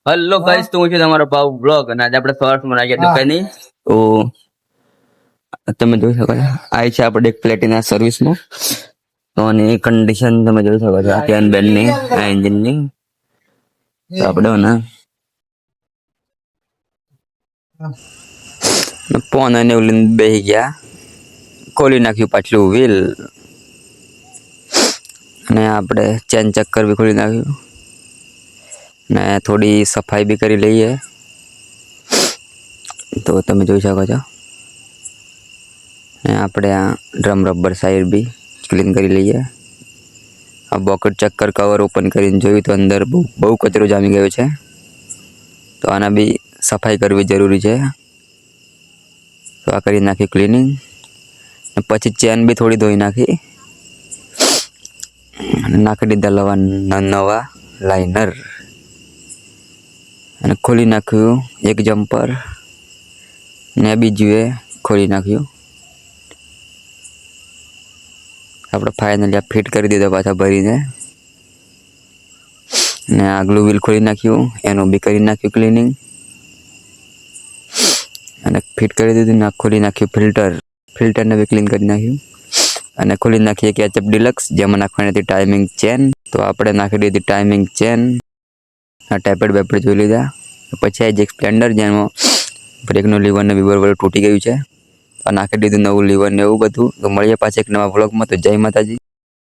Hello guys, તો હું છું તમારો ભાવ બ્લોગ અને આજે આપણે સવારમાં આવી ગયા દુકાને. તો તમે જોઈ શકો છો આ છે આપણે એક પ્લેટિના સર્વિસમાં. તો આની કન્ડિશન તમે જોઈ શકો છો આ કેન બેનની આ એન્જિનની. તો આપણે ને ફોન અને ઉલીન બેહી ગયા, ખોલી નાખ્યું પાછલું વ્હીલ અને આપણે ચેન ચક્કર બી ખોલી નાખ્યું ને થોડી સફાઈ બી કરી લઈએ. તો તમે જોઈ શકો છો ને આપણે આ ડ્રમ રબર સાઈડ બી ક્લીન કરી લઈએ. આ બોકેટ ચક્કર કવર ઓપન કરીને જોયું તો અંદર બહુ કચરો જામી ગયો છે, તો આના બી સફાઈ કરવી જરૂરી છે. તો આ કરી નાખી ક્લિનિંગ, પછી ચેન બી થોડી ધોઈ નાખી અને નાખી દીધા નવા લાઇનર અને ખોલી નાખ્યું એક જમ્પર ને બીજું ખોલી નાખ્યું. આપણે ફાઇનલી આ ફિટ કરી દીધો પાછા ભરીને ને આગલું વ્હીલ ખોલી નાખ્યું, એનું બી કરી નાખ્યું ક્લિનિંગ અને ફિટ કરી દીધું ને ખોલી નાખ્યું ફિલ્ટરને બી ક્લીન કરી નાખ્યું અને ખોલી નાખીએ કેચઅપ ડિલક્સ જેમાં નાખવાની હતી ટાઈમિંગ ચેન. તો આપણે નાખી દીધી ટાઈમિંગ ચેન, આ ટેપેડ બેપેડ જોઈ લીધા. પછી આ જે સ્પ્લેન્ડર જેમાં બ્રેકનું લીવર ને બરોબર તૂટી ગયું છે, તો નાખી દીધું નવું લીવર ને એવું બધું. તો મળીએ પાછા એક નવા વ્લોગમાં. તો જય માતાજી.